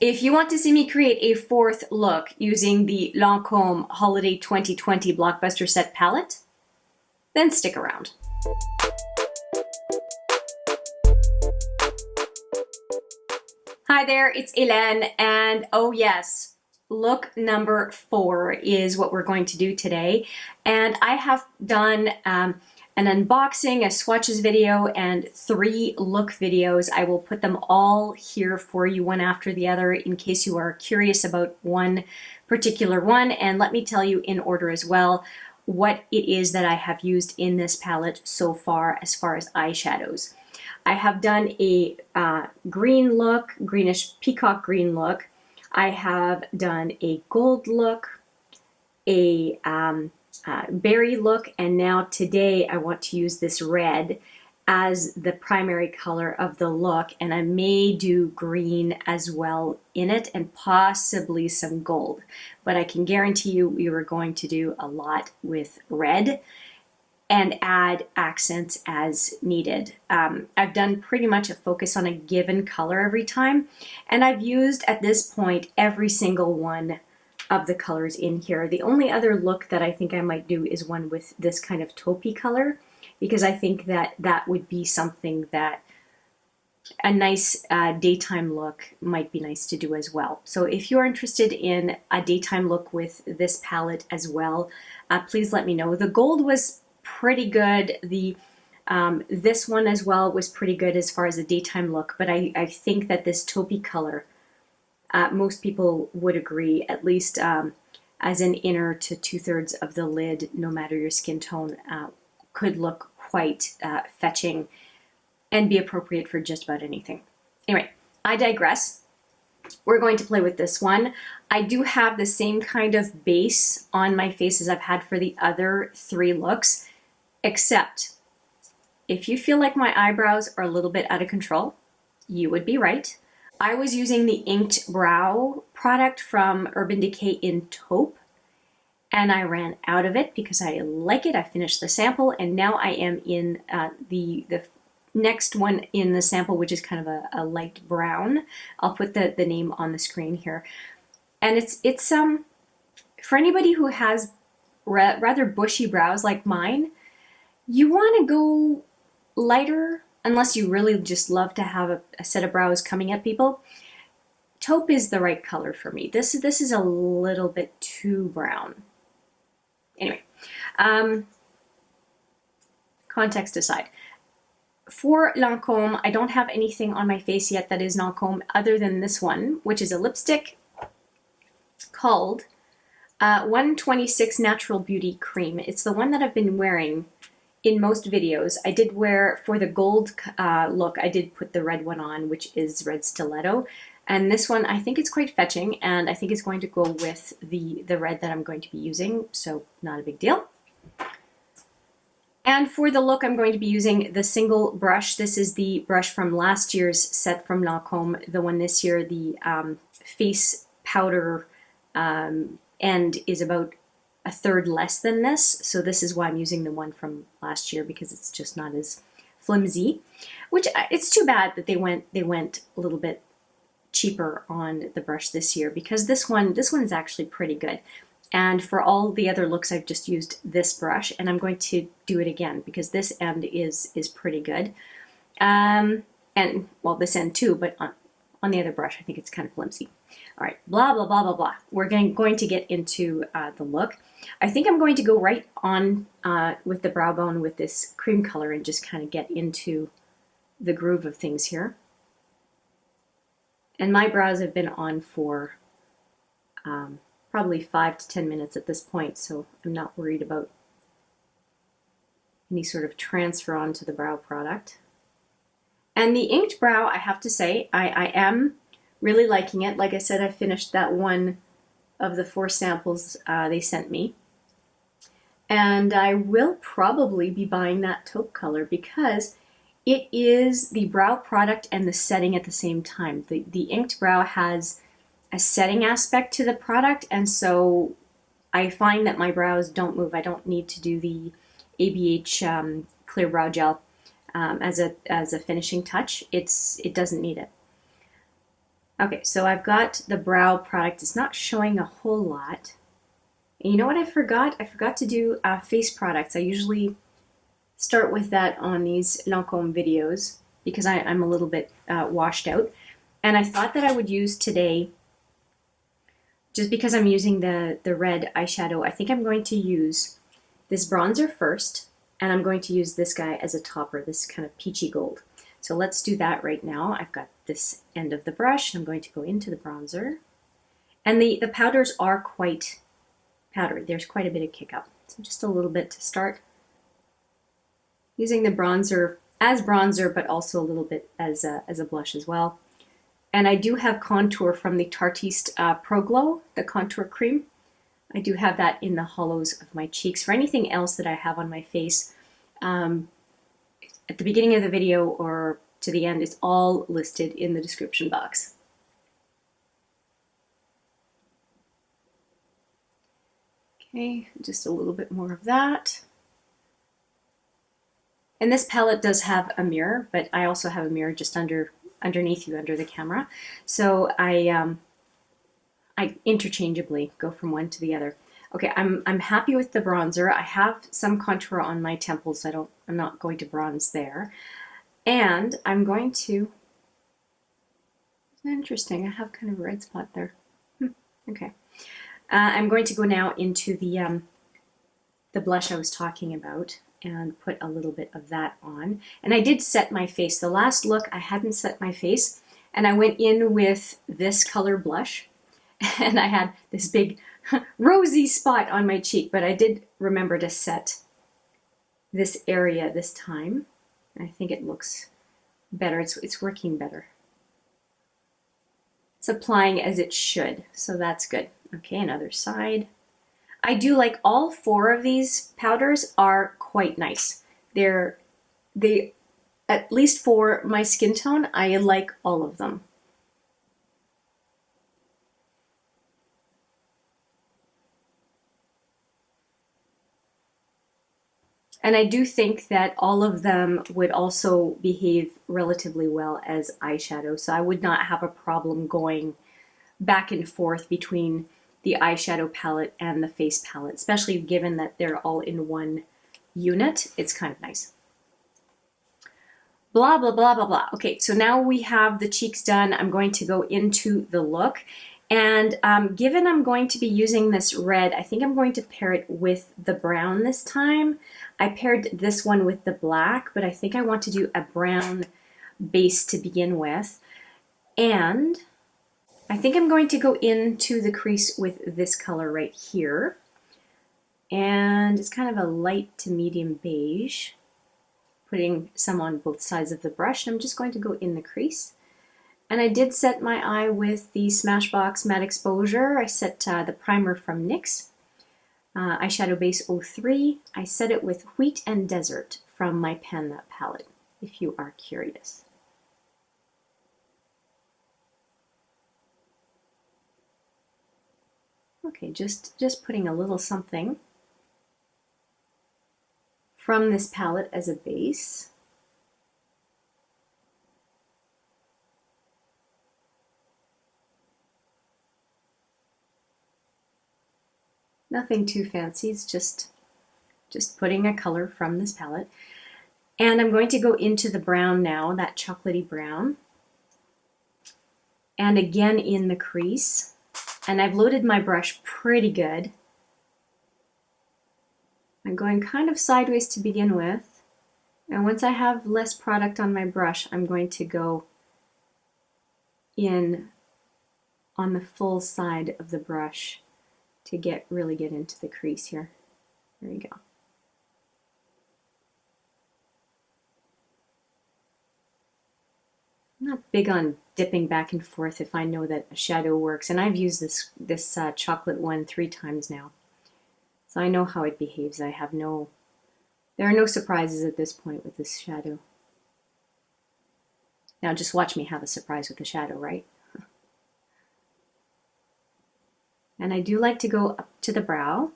If you want to see me create a fourth look using the Lancôme Holiday 2020 Blockbuster Set palette, then stick around. Hi there, it's Hélène, and oh yes, look number 4 is what we're going to do today. And I have done an unboxing, a swatches video, and 3 look videos. I will put them all here for you one after the other in case you are curious about one particular one. And let me tell you in order as well what it is that I have used in this palette so far as eyeshadows. I have done a green look, greenish peacock green look. I have done a gold look, a berry look, and now today I want to use this red as the primary color of the look, and I may do green as well in it and possibly some gold, but I can guarantee you we are going to do a lot with red and add accents as needed. I've done pretty much a focus on a given color every time, and I've used at this point every single one of the colors in here. The only other look that I think I might do is one with this kind of taupey color, because I think that that would be something that a nice daytime look might be nice to do as well. So if you're interested in a daytime look with this palette as well, please let me know. The gold was pretty good. The this one as well was pretty good as far as a daytime look, but I think that this taupey color, most people would agree, at least as an inner to 2/3 of the lid, no matter your skin tone, could look quite fetching and be appropriate for just about anything. Anyway, I digress. We're going to play with this one. I do have the same kind of base on my face as I've had for the other 3 looks, except if you feel like my eyebrows are a little bit out of control, you would be right. I was using the Inked Brow product from Urban Decay in Taupe, and I ran out of it because I like it. I finished the sample, and now I am in the next one in the sample, which is kind of a light brown. I'll put the name on the screen here. And it's for anybody who has rather bushy brows like mine, you want to go lighter, unless you really just love to have a set of brows coming at people. Taupe is the right color for me. This is a little bit too brown. Anyway, context aside, for Lancôme, I don't have anything on my face yet that is Lancôme other than this one, which is a lipstick called 126 Natural Beauty Cream. It's the one that I've been wearing in most videos. I did wear, for the gold look, I did put the red one on, which is Red Stiletto. And this one, I think it's quite fetching, and I think it's going to go with the red that I'm going to be using, so not a big deal. And for the look, I'm going to be using the single brush. This is the brush from last year's set from Lancôme. The one this year, the face powder end is about 1/3 less than this, so this is why I'm using the one from last year, because it's just not as flimsy, which it's too bad that they went a little bit cheaper on the brush this year, because this one is actually pretty good. And for all the other looks, I've just used this brush, and I'm going to do it again because this end is pretty good. And well, this end too, but on the other brush, I think it's kind of flimsy. All right, blah, blah, blah, blah, blah. We're going to get into the look. I think I'm going to go right on with the brow bone with this cream color and just kind of get into the groove of things here. And my brows have been on for probably 5 to 10 minutes at this point, so I'm not worried about any sort of transfer onto the brow product. And the inked brow, I have to say, I am really liking it. Like I said, I finished that one of the 4 samples they sent me. And I will probably be buying that taupe color because it is the brow product and the setting at the same time. The inked brow has a setting aspect to the product, and so I find that my brows don't move. I don't need to do the ABH clear brow gel as a finishing touch. It doesn't need it. Okay, so I've got the brow product. It's not showing a whole lot. And you know what I forgot? I forgot to do face products. I usually start with that on these Lancome videos because I'm a little bit washed out. And I thought that I would use today, just because I'm using the red eyeshadow, I think I'm going to use this bronzer first, and I'm going to use this guy as a topper, this kind of peachy gold. So let's do that right now. I've got this end of the brush, and I'm going to go into the bronzer. And the powders are quite powdery. There's quite a bit of kick up. So just a little bit to start. Using the bronzer as bronzer, but also a little bit as a blush as well. And I do have contour from the Tartiste Pro Glow, the contour cream. I do have that in the hollows of my cheeks. For anything else that I have on my face, at the beginning of the video or to the end, it's all listed in the description box. Okay, just a little bit more of that. And this palette does have a mirror, but I also have a mirror just underneath you, under the camera. So I interchangeably go from one to the other. Okay, I'm happy with the bronzer. I have some contour on my temples. I'm not going to bronze there. And I'm going to, interesting, I have kind of a red spot there. Okay. I'm going to go now into the blush I was talking about and put a little bit of that on. And I did set my face. The last look, I hadn't set my face, and I went in with this color blush, and I had this big rosy spot on my cheek, but I did remember to set this area this time. I think it looks better. It's working better. It's applying as it should, so that's good. Okay, another side. I do like all four of these powders are quite nice. They at least for my skin tone, I like all of them. And I do think that all of them would also behave relatively well as eyeshadow, so I would not have a problem going back and forth between the eyeshadow palette and the face palette, especially given that they're all in one unit. It's kind of nice. Blah, blah, blah, blah, blah. Okay, so now we have the cheeks done. I'm going to go into the look. And given I'm going to be using this red, I think I'm going to pair it with the brown this time. I paired this one with the black, but I think I want to do a brown base to begin with. And I think I'm going to go into the crease with this color right here. And it's kind of a light to medium beige. Putting some on both sides of the brush. And I'm just going to go in the crease. And I did set my eye with the Smashbox Matte Exposure. I set the primer from NYX. Eyeshadow Base 03. I set it with Wheat and Desert from my Pan That palette, if you are curious. Okay, just putting a little something from this palette as a base. Nothing too fancy, it's just putting a color from this palette. And I'm going to go into the brown now, that chocolatey brown. And again in the crease. And I've loaded my brush pretty good. I'm going kind of sideways to begin with. And once I have less product on my brush, I'm going to go in on the full side of the brush to really get into the crease here. There you go. I'm not big on dipping back and forth if I know that a shadow works, and I've used this chocolate one 3 times now, so I know how it behaves. There are no surprises at this point with this shadow. Now just watch me have a surprise with the shadow, right? And I do like to go up to the brow,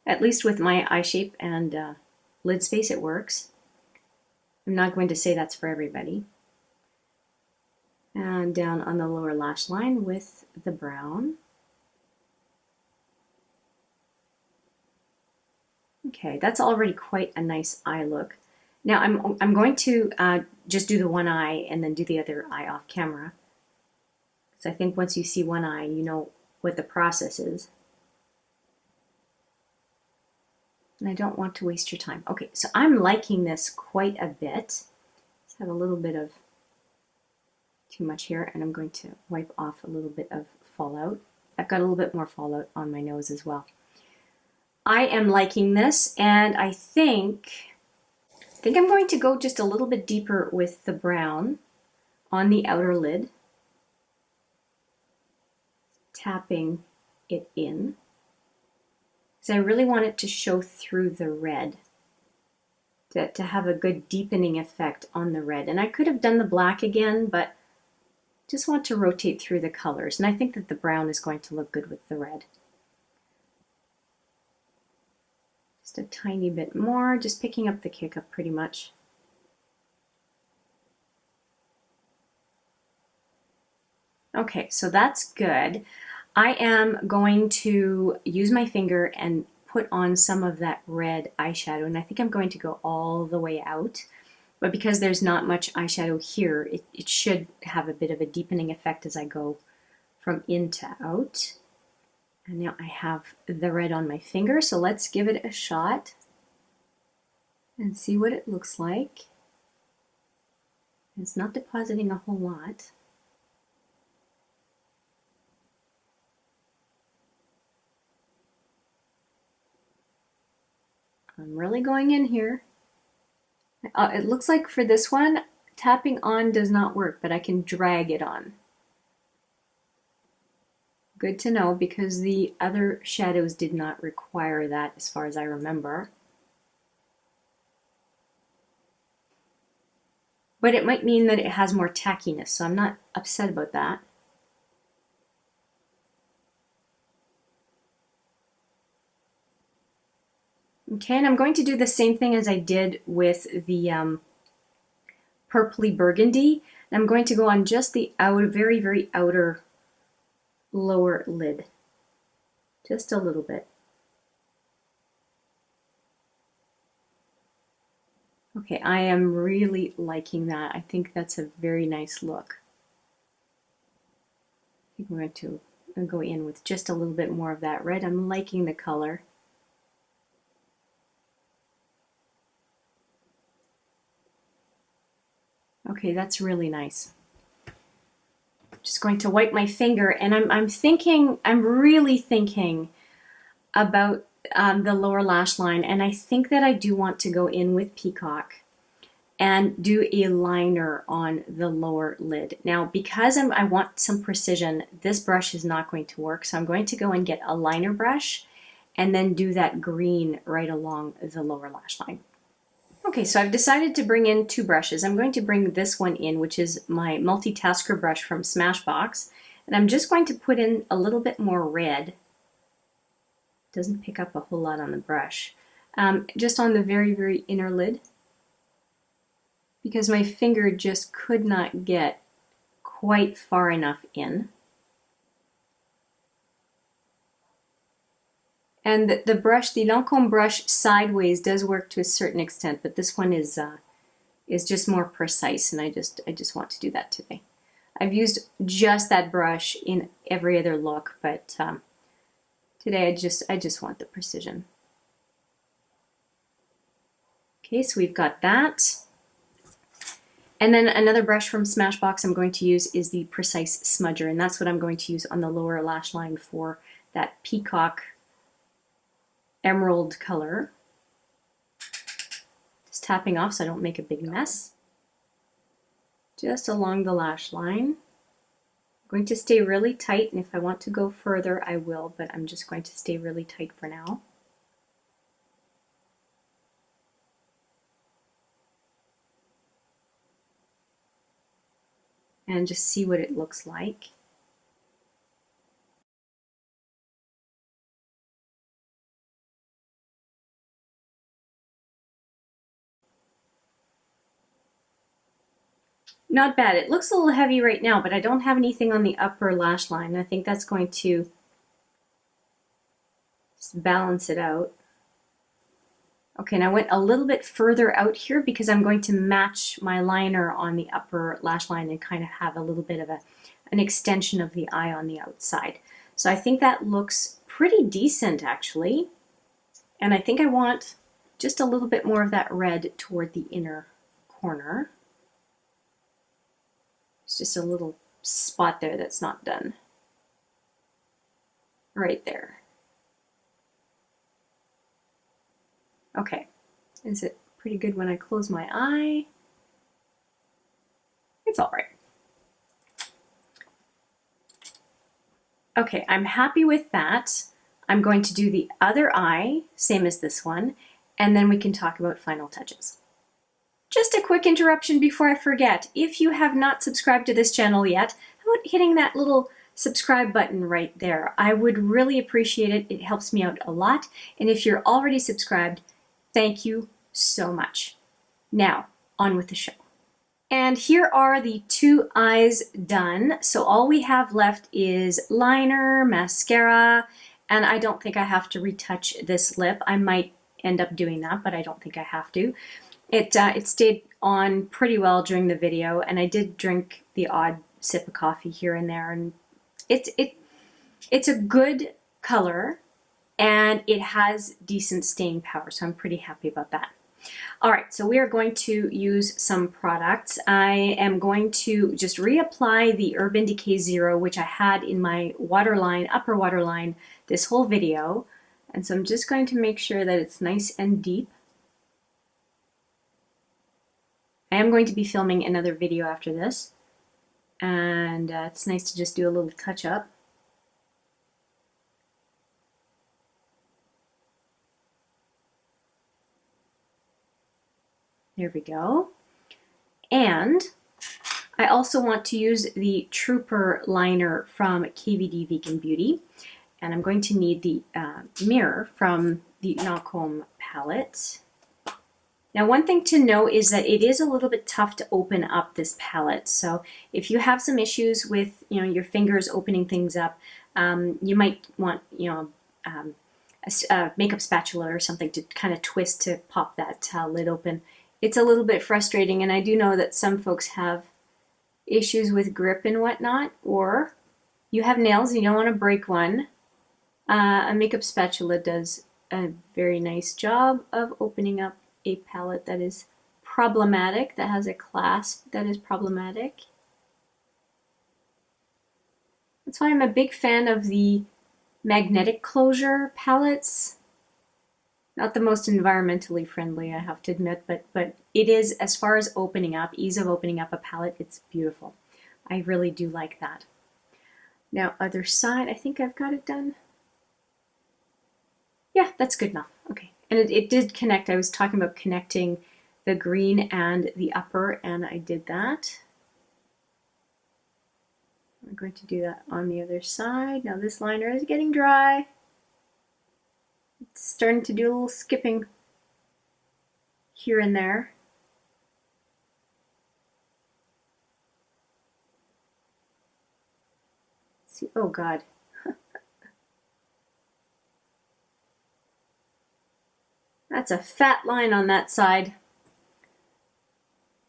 at least with my eye shape and lid space it works. I'm not going to say that's for everybody. And down on the lower lash line with the brown. Okay, that's already quite a nice eye look. Now I'm going to just do the one eye and then do the other eye off camera. So I think once you see one eye, you know what the process is. And I don't want to waste your time. Okay, so I'm liking this quite a bit. Let's have a little bit of too much here, and I'm going to wipe off a little bit of fallout. I've got a little bit more fallout on my nose as well. I am liking this, and I think I'm going to go just a little bit deeper with the brown on the outer lid, tapping it in, because I really want it to show through the red, to have a good deepening effect on the red. And I could have done the black again, but just want to rotate through the colors. And I think that the brown is going to look good with the red. Just a tiny bit more, just picking up the kick up pretty much. Okay, so that's good. I am going to use my finger and put on some of that red eyeshadow, and I think I'm going to go all the way out. But because there's not much eyeshadow here, it should have a bit of a deepening effect as I go from in to out. And now I have the red on my finger, so let's give it a shot and see what it looks like. It's not depositing a whole lot. I'm really going in here. It looks like for this one, tapping on does not work, but I can drag it on. Good to know, because the other shadows did not require that as far as I remember. But it might mean that it has more tackiness, so I'm not upset about that. Okay, and I'm going to do the same thing as I did with the purpley burgundy. And I'm going to go on just the very, very outer lower lid. Just a little bit. Okay, I am really liking that. I think that's a very nice look. I think we're going to go in with just a little bit more of that red. I'm liking the color. Okay, that's really nice. Just going to wipe my finger, and I'm really thinking about the lower lash line, and I think that I do want to go in with Peacock and do a liner on the lower lid. Now, because I want some precision, this brush is not going to work, so I'm going to go and get a liner brush and then do that green right along the lower lash line. Okay, so I've decided to bring in two brushes. I'm going to bring this one in, which is my multitasker brush from Smashbox, and I'm just going to put in a little bit more red. Doesn't pick up a whole lot on the brush. Just on the very, very inner lid, because my finger just could not get quite far enough in. And the brush, the Lancome brush sideways does work to a certain extent, but this one is just more precise, and I just want to do that today. I've used just that brush in every other look, but today I just want the precision. Okay, so we've got that. And then another brush from Smashbox I'm going to use is the Precise Smudger, and that's what I'm going to use on the lower lash line for that peacock emerald color. Just tapping off so I don't make a big mess. Just along the lash line. I'm going to stay really tight, and if I want to go further I will, but I'm just going to stay really tight for now. And just see what it looks like. not bad. It looks a little heavy right now, but I don't have anything on the upper lash line. I think that's going to just balance it out. Okay, and I went a little bit further out here because I'm going to match my liner on the upper lash line and kind of have a little bit of an extension of the eye on the outside. So I think that looks pretty decent actually. And I think I want just a little bit more of that red toward the inner corner. It's just a little spot there that's not done. Right there. Okay, is it pretty good when I close my eye? It's all right. Okay, I'm happy with that. I'm going to do the other eye, same as this one, and then we can talk about final touches. Just a quick interruption before I forget. If you have not subscribed to this channel yet, how about hitting that little subscribe button right there? I would really appreciate it. It helps me out a lot. And if you're already subscribed, thank you so much. Now, on with the show. And here are the two eyes done. So all we have left is liner, mascara, and I don't think I have to retouch this lip. I might end up doing that, but I don't think I have to. It stayed on pretty well during the video, and I did drink the odd sip of coffee here and there, and it's a good color, and it has decent staying power, so I'm pretty happy about that. All right, so we are going to use some products. I am going to just reapply the Urban Decay Zero, which I had in my waterline, upper waterline, this whole video. And so I'm just going to make sure that it's nice and deep. I am going to be filming another video after this, and it's nice to just do a little touch up. There we go. And I also want to use the Trooper liner from KVD Vegan Beauty, and I'm going to need the mirror from the Lancôme palette. Now, one thing to know is that it is a little bit tough to open up this palette. So if you have some issues with, your fingers opening things up, you might want, a makeup spatula or something to kind of twist to pop that lid open. It's a little bit frustrating, and I do know that some folks have issues with grip and whatnot, or you have nails and you don't want to break one. A makeup spatula does a very nice job of opening up a palette that is problematic, that has a clasp that is problematic. That's why I'm a big fan of the magnetic closure palettes. Not the most environmentally friendly, I have to admit, but it is, as far as opening up, ease of opening up a palette, it's beautiful. I really do like that. Now, other side, I think I've got it done. Yeah, that's good enough. Okay. And it did connect. I was talking about connecting the green and the upper, and I did that. I'm going to do that on the other side. Now this liner is getting dry. It's starting to do a little skipping here and there. Let's see, oh God. That's a fat line on that side.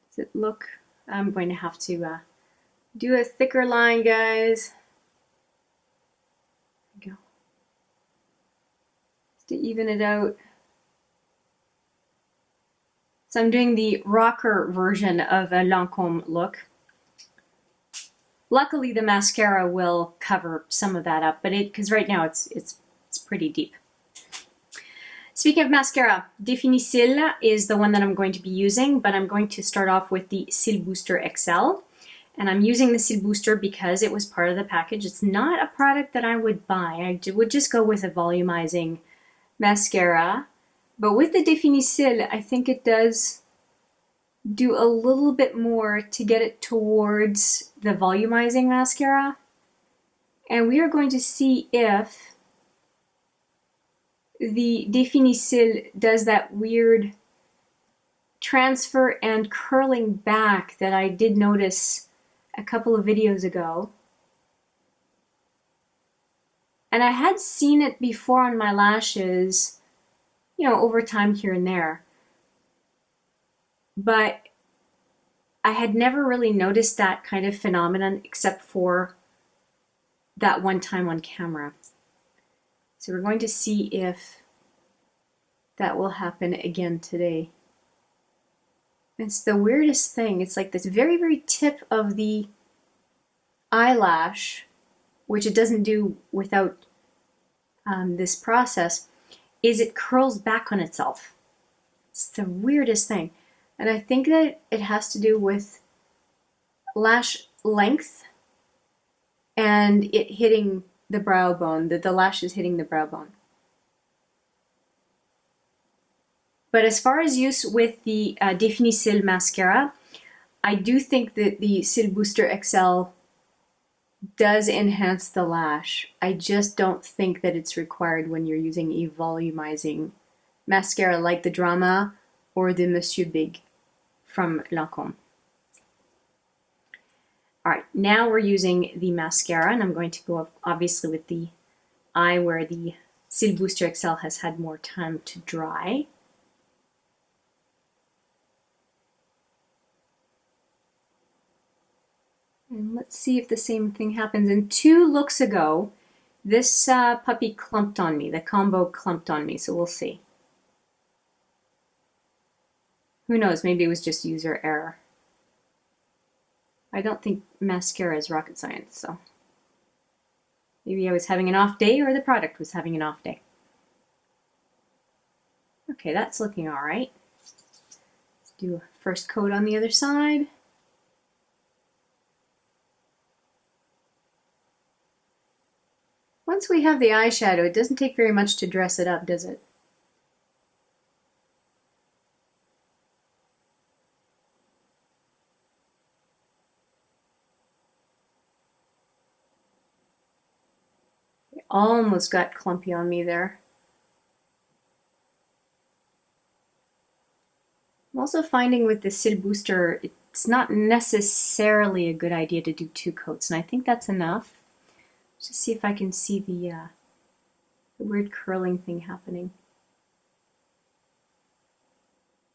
Does it look? I'm going to have to do a thicker line, guys. There we go. Just to even it out. So I'm doing the rocker version of a Lancôme look. Luckily, the mascara will cover some of that up, but because right now it's pretty deep. Speaking of mascara, Definicils is the one that I'm going to be using, but I'm going to start off with the Cils Booster XL. And I'm using the Cils Booster because it was part of the package. It's not a product that I would buy. I would just go with a volumizing mascara. But with the Definicils, I think it does do a little bit more to get it towards the volumizing mascara. And we are going to see if the Definicils does that weird transfer and curling back that I did notice a couple of videos ago. And I had seen it before on my lashes, you know, over time here and there. But I had never really noticed that kind of phenomenon except for that one time on camera. So we're going to see if that will happen again today. It's the weirdest thing. It's like this very, very tip of the eyelash, which it doesn't do without this process, is it curls back on itself. It's the weirdest thing. And I think that it has to do with lash length and it hitting the brow bone, the lashes hitting the brow bone. But as far as use with the Définicils mascara, I do think that the Cils Booster XL does enhance the lash. I just don't think that it's required when you're using a volumizing mascara like the Drama or the Monsieur Big from Lancome. Alright, now we're using the mascara, and I'm going to go obviously with the eye where the Cils Booster XL has had more time to dry. And let's see if the same thing happens. And 2 looks ago, this puppy clumped on me. The combo clumped on me, so we'll see. Who knows, maybe it was just user error. I don't think mascara is rocket science, so maybe I was having an off day or the product was having an off day. Okay, that's looking all right. Let's do a first coat on the other side. Once we have the eyeshadow, it doesn't take very much to dress it up, does it? It almost got clumpy on me there. I'm also finding with the Cils Booster, it's not necessarily a good idea to do 2 coats, and I think that's enough. Just see if I can see the weird curling thing happening.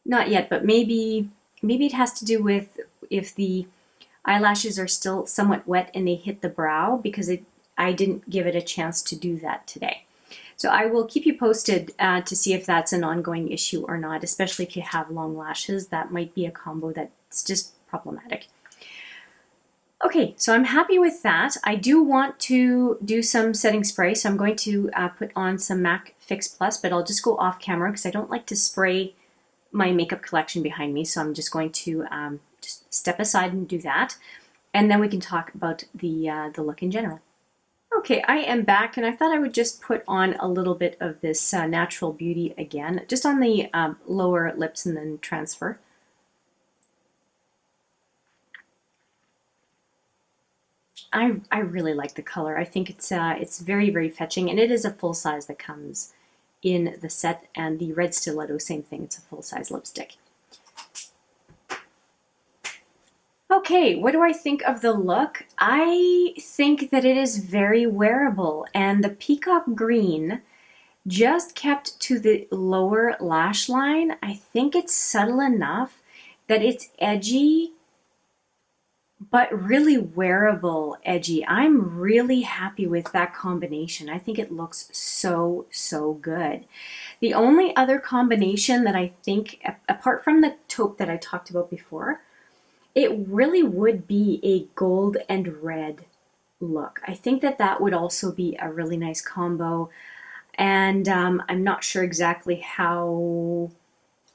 Not yet, but maybe it has to do with if the eyelashes are still somewhat wet and they hit the brow, because I didn't give it a chance to do that today. So I will keep you posted to see if that's an ongoing issue or not, especially if you have long lashes. That might be a combo that's just problematic. Okay, so I'm happy with that. I do want to do some setting spray, so I'm going to put on some MAC Fix Plus, but I'll just go off camera because I don't like to spray my makeup collection behind me, so I'm just going to just step aside and do that, and then we can talk about the look in general. Okay, I am back, and I thought I would just put on a little bit of this Natural Beauty again, just on the lower lips and then transfer. I really like the color. I think it's very, very fetching, and it is a full size that comes in the set, and the Red Stiletto, same thing, it's a full size lipstick. Okay, what do I think of the look? I think that it is very wearable, and the peacock green just kept to the lower lash line. I think it's subtle enough that it's edgy, but really wearable edgy. I'm really happy with that combination. I think it looks so, so good. The only other combination that I think, apart from the taupe that I talked about before, it really would be a gold and red look. I think that that would also be a really nice combo, and I'm not sure exactly how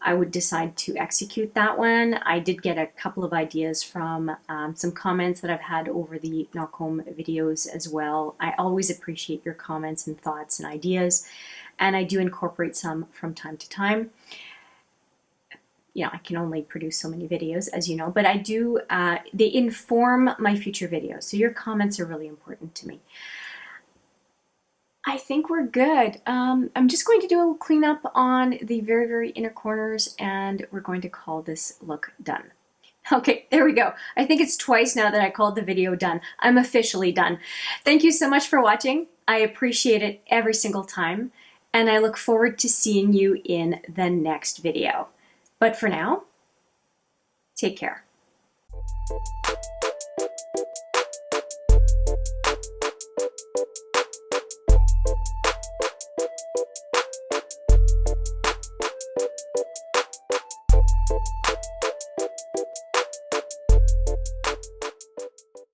I would decide to execute that one. I did get a couple of ideas from some comments that I've had over the Lancôme videos as well. I always appreciate your comments and thoughts and ideas, and I do incorporate some from time to time. You know, I can only produce so many videos, as you know, but I do, they inform my future videos. So your comments are really important to me. I think we're good. I'm just going to do a little cleanup on the very, very inner corners, and we're going to call this look done. Okay, there we go. I think it's twice now that I called the video done. I'm officially done. Thank you so much for watching. I appreciate it every single time, and I look forward to seeing you in the next video. But for now, take care.